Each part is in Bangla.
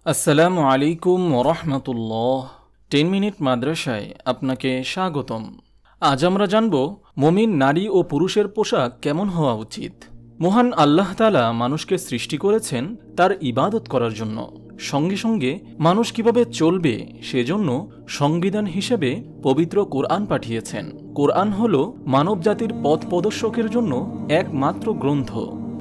আসসালামু আলাইকুম ওরহমতুল্লাহ। 10 মিনিট মাদ্রাসায় আপনাকে স্বাগতম। আজ আমরা জানব মুমিন নারী ও পুরুষের পোশাক কেমন হওয়া উচিত। মহান আল্লাহ তাআলা মানুষকে সৃষ্টি করেছেন তার ইবাদত করার জন্য, সঙ্গে সঙ্গে মানুষ কিভাবে চলবে সেজন্য সংবিধান হিসেবে পবিত্র কোরআন পাঠিয়েছেন। কোরআন হল মানবজাতির পথ প্রদর্শকের জন্য একমাত্র গ্রন্থ।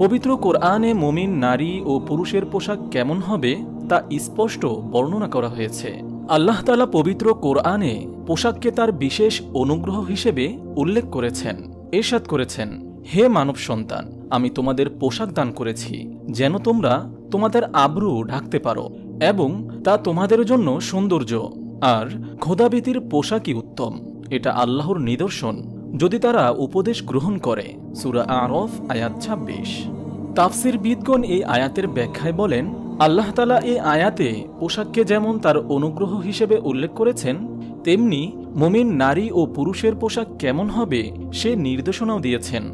পবিত্র কোরআনে মুমিন নারী ও পুরুষের পোশাক কেমন হবে তা স্পষ্ট বর্ণনা করা হয়েছে। আল্লাহ তাআলা পবিত্র কোরআনে পোশাককে তার বিশেষ অনুগ্রহ হিসেবে উল্লেখ করেছেন। ইরশাদ করেছেন, হে মানব সন্তান, আমি তোমাদের পোশাক দান করেছি যেন তোমরা তোমাদের আব্রু ঢাকতে পারো এবং তা তোমাদের জন্য সৌন্দর্য, আর খোদাভীতির পোশাকই উত্তম। এটা আল্লাহর নিদর্শন যদি তারা উপদেশ গ্রহণ করে। সূরা আরফ আয়াত ২৬। তাফসীরবিদগণ এই আয়াতের ব্যাখ্যায় বলেন, আল্লাহ তাআলা এই আয়াতে পোশাককে যেমন তার অনুগ্রহ হিসেবে উল্লেখ করেছেন, তেমনি মুমিন নারী ও পুরুষের পোশাক কেমন হবে সে নির্দেশনাও দিয়েছেন।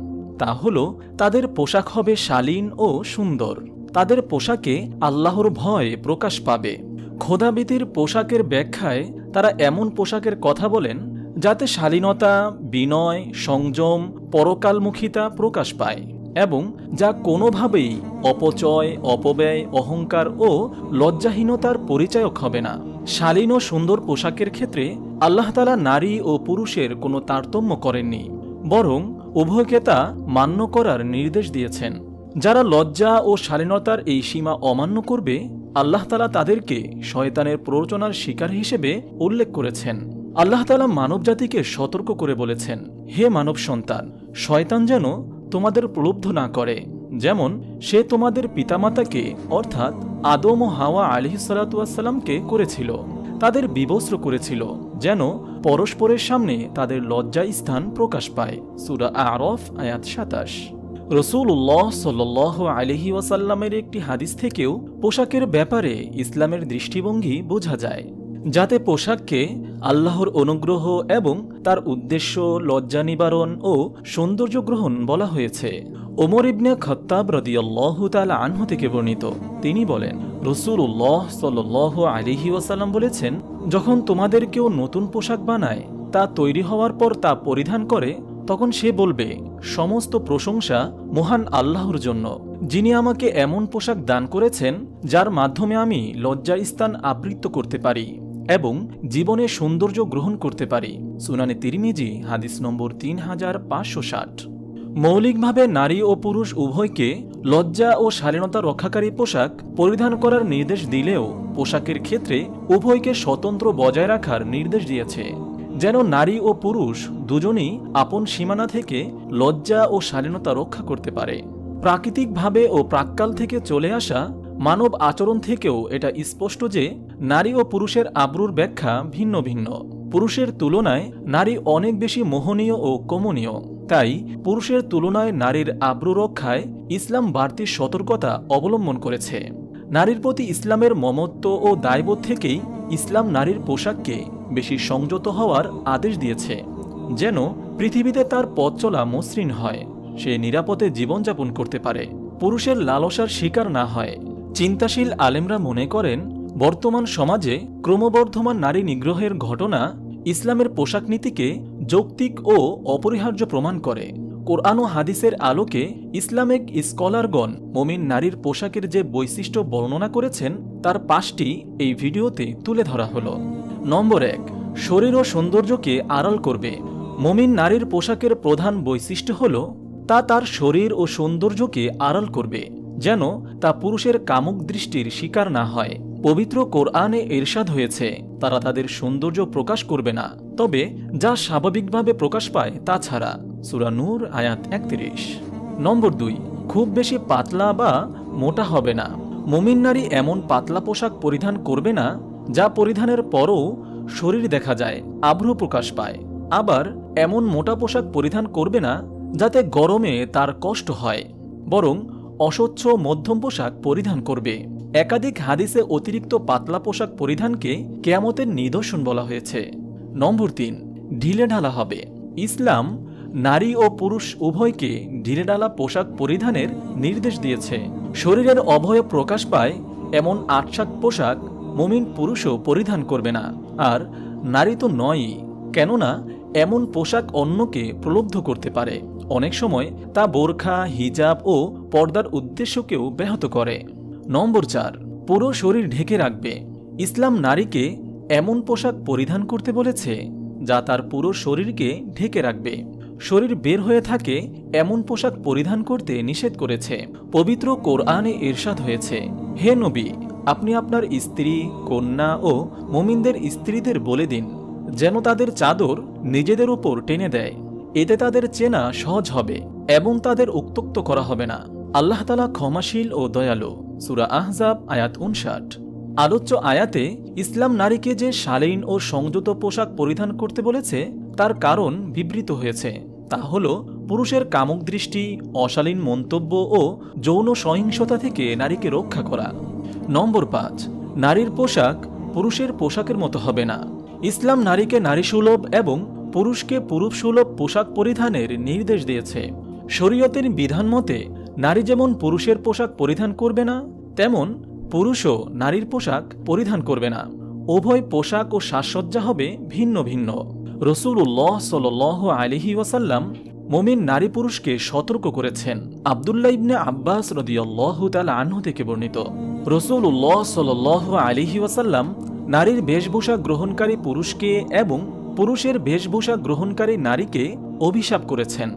তা হল তাদের পোশাক হবে শালীন ও সুন্দর। তাদের পোশাকে আল্লাহর ভয় প্রকাশ পাবে। খোদাভীতির পোশাকের ব্যাখ্যায় তারা এমন পোশাকের কথা বলেন যাতে শালীনতা, বিনয়, সংযম, পরকালমুখিতা প্রকাশ পায় এবং যা কোনোভাবেই অপচয়, অপব্যয়, অহংকার ও লজ্জাহীনতার পরিচায়ক হবে না। শালীন ও সুন্দর পোশাকের ক্ষেত্রে আল্লাহ তাআলা নারী ও পুরুষের কোনো তারতম্য করেননি, বরং উভয়কে তা মান্য করার নির্দেশ দিয়েছেন। যারা লজ্জা ও শালীনতার এই সীমা অমান্য করবে, আল্লাহ তাআলা তাদেরকে শয়তানের প্ররোচনার শিকার হিসেবে উল্লেখ করেছেন। আল্লাহ তাআলা মানবজাতিকে সতর্ক করে বলেছেন, হে মানব সন্তান, শয়তান যেন তোমাদের প্রলুব্ধ না করে, যেমন সে তোমাদের পিতামাতাকে অর্থাৎ আদম ও হাওয়া আলাইহিসসালাতু ওয়াসসালামকে করেছিল। তাদের বিবস্ত্র করেছিল যেন পরস্পরের সামনে তাদের লজ্জা স্থান প্রকাশ পায়। সূরা আরফ আয়াত ২৭। রাসূলুল্লাহ সাল্লাল্লাহু আলাইহি ওয়াসাল্লামের একটি হাদিস থেকেও পোশাকের ব্যাপারে ইসলামের দৃষ্টিভঙ্গি বোঝা যায়, যাতে পোশাককে আল্লাহর অনুগ্রহ এবং তার উদ্দেশ্য লজ্জা নিবারণ ও সৌন্দর্য গ্রহণ বলা হয়েছে। ওমর ইবনে খাত্তাব রাদিয়াল্লাহু তাআলা আনহু থেকে বর্ণিত, তিনি বলেন, রাসূলুল্লাহ সাল্লাল্লাহু আলাইহি ওয়াসাল্লাম বলেছেন, যখন তোমাদের কেউ নতুন পোশাক বানায়, তা তৈরি হওয়ার পর তা পরিধান করে, তখন সে বলবে, সমস্ত প্রশংসা মহান আল্লাহর জন্য, যিনি আমাকে এমন পোশাক দান করেছেন যার মাধ্যমে আমি লজ্জার স্থান আবৃত করতে পারি এবং জীবনে সৌন্দর্য গ্রহণ করতে পারি। সুনানে তিরমিজি হাদিস নম্বর ৩৫৬০। মৌলিকভাবে নারী ও পুরুষ উভয়কে লজ্জা ও শালীনতা রক্ষাকারী পোশাক পরিধান করার নির্দেশ দিলেও পোশাকের ক্ষেত্রে উভয়কে স্বতন্ত্র বজায় রাখার নির্দেশ দিয়েছে, যেন নারী ও পুরুষ দুজনেই আপন সীমানা থেকে লজ্জা ও শালীনতা রক্ষা করতে পারে। প্রাকৃতিকভাবে ও প্রাক্কাল থেকে চলে আসা মানব আচরণ থেকেও এটা স্পষ্ট যে নারী ও পুরুষের আব্রুর ব্যাখ্যা ভিন্ন ভিন্ন। পুরুষের তুলনায় নারী অনেক বেশি মোহনীয় ও কমনীয়, তাই পুরুষের তুলনায় নারীর আব্রু রক্ষায় ইসলাম বাড়তি সতর্কতা অবলম্বন করেছে। নারীর প্রতি ইসলামের মমত্ব ও দায়বোধ থেকেই ইসলাম নারীর পোশাককে বেশি সংযত হওয়ার আদেশ দিয়েছে, যেন পৃথিবীতে তার পথ চলা মসৃণ হয়, সে নিরাপদে জীবনযাপন করতে পারে, পুরুষের লালসার শিকার না হয়। চিন্তাশীল আলেমরা মনে করেন, বর্তমান সমাজে ক্রমবর্ধমান নারী নিগ্রহের ঘটনা ইসলামের পোশাক নীতিকে যৌক্তিক ও অপরিহার্য প্রমাণ করে। কোরআন ও হাদিসের আলোকে ইসলামিক স্কলারগণ মুমিন নারীর পোশাকের যে বৈশিষ্ট্য বর্ণনা করেছেন তার ৫টি এই ভিডিওতে তুলে ধরা হলো। নম্বর ১, শরীর ও সৌন্দর্যকে আড়াল করবে। মুমিন নারীর পোশাকের প্রধান বৈশিষ্ট্য হল তা তার শরীর ও সৌন্দর্যকে আড়াল করবে, যেন তা পুরুষের কামুক দৃষ্টির শিকার না হয়। পবিত্র কোরআনে ইরশাদ হয়েছে, তারা তাদের সৌন্দর্য প্রকাশ করবে না, তবে যা স্বাভাবিকভাবে প্রকাশ পায় তা ছাড়া। সূরা নূর আয়াত ৩১। নম্বর ২, খুব বেশি পাতলা বা মোটা হবে না। মুমিন নারী এমন পাতলা পোশাক পরিধান করবে না যা পরিধানের পরও শরীর দেখা যায়, আভ্রু প্রকাশ পায়। আবার এমন মোটা পোশাক পরিধান করবে না যাতে গরমে তার কষ্ট হয়, বরং অস্বচ্ছ মধ্যম পোশাক পরিধান করবে। একাধিক হাদিসে অতিরিক্ত পাতলা পোশাক পরিধানকে কিয়ামতের নিদর্শন বলা হয়েছে। নম্বর ৩, ঢিলেঢালা হবে। ইসলাম নারী ও পুরুষ উভয়কে ঢিলেঢালা পোশাক পরিধানের নির্দেশ দিয়েছে। শরীরের অবয়ব প্রকাশ পায় এমন আটসাক পোশাক মুমিন পুরুষও পরিধান করবে না। আর নারী তো নয়ই, কেননা এমন পোশাক অন্যকে প্রলুব্ধ করতে পারে। অনেক সময় তা বোরখা, হিজাব ও পর্দার উদ্দেশ্যকেও ব্যাহত করে। নম্বর 4, পুরো শরীর ঢেকে রাখবে। ইসলাম নারীকে এমন পোশাক পরিধান করতে বলেছে যা তার পুরো শরীরকে ঢেকে রাখবে। শরীর বের হয়ে থাকে এমন পোশাক পরিধান করতে নিষেধ করেছে। পবিত্র কোরআনে ইরশাদ হয়েছে, হে নবী, আপনি আপনার স্ত্রী, কন্যা ও মুমিনদের স্ত্রীদের বলে দিন যেন তাদের চাদর নিজেদের উপর টেনে দেয়। এতে তাদের চেনা সহজ হবে এবং তাদের উত্ত্যক্ত করা হবে না। আল্লাহ তাআলা ক্ষমাশীল ও দয়ালু। সূরা আহজাব আয়াত 59। আলোচ্য আয়াতে ইসলাম নারীকে যে শালীন ও সংযত পোশাক পরিধান করতে বলেছে তার কারণ বিবৃত হয়েছে। তা হল পুরুষের কামুক দৃষ্টি, অশালীন মন্তব্য ও যৌন সহিংসতা থেকে নারীকে রক্ষা করা। নম্বর 5, নারীর পোশাক পুরুষের পোশাকের মতো হবে না। ইসলাম নারীকে নারীসুলভ এবং পুরুষকে পুরুষসুলভ পোশাক পরিধানের নির্দেশ দিয়েছে। শরীয়তের বিধান মতে নারী যেমন পুরুষের পোশাক পরিধান করবে না, তেমন পুরুষও নারীর পোশাক পরিধান করবে না। উভয় পোশাক ও সাজসজ্জা হবে ভিন্ন ভিন্ন। রাসূলুল্লাহ সাল্লাল্লাহু আলাইহি ওয়াসাল্লাম মুমিন নারী পুরুষকে সতর্ক করেছেন। আব্দুল্লাহ ইবনে আব্বাস রাদিয়াল্লাহু তাআলা আনহু থেকে বর্ণিত, রাসূলুল্লাহ সাল্লাল্লাহু আলাইহি ওয়াসাল্লাম নারীর বেশভূষা গ্রহণকারী পুরুষকে এবং পুরুষের বেশভূষা গ্রহণকারী নারীকে অভিশাপ করেছেন।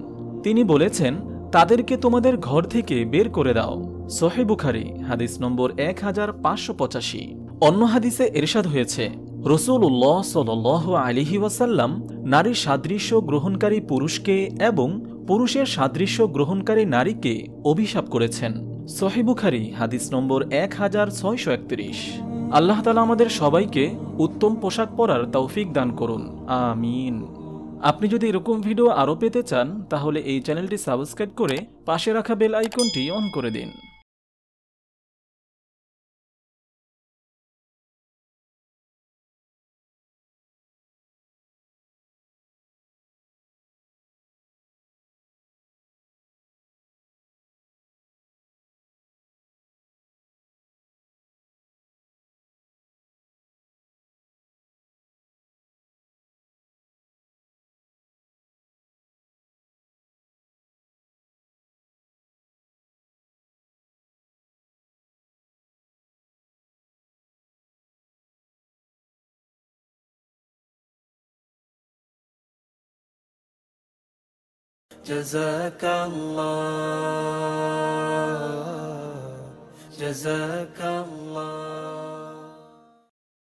তিনি বলেছেন, তাদেরকে তোমাদের ঘর থেকে বের করে দাও। সহিহ বুখারী হাদিস নম্বর 1585। অন্য হাদিসে ইরশাদ হয়েছে, রাসূলুল্লাহ সাল্লাল্লাহু আলাইহি ওয়াসাল্লাম নারীর সাদৃশ্য গ্রহণকারী পুরুষকে এবং পুরুষের সাদৃশ্য গ্রহণকারী নারীকে অভিশাপ করেছেন। সহিহ বুখারী হাদিস নম্বর 1631। আল্লাহ তাআলা আমাদের সবাইকে উত্তম পোশাক পরার তৌফিক দান করুন, আমিন। আপনি যদি এরকম ভিডিও আরও পেতে চান তাহলে এই চ্যানেলটি সাবস্ক্রাইব করে পাশে রাখা বেল আইকনটি অন করে দিন। جزاك الله جزاك الله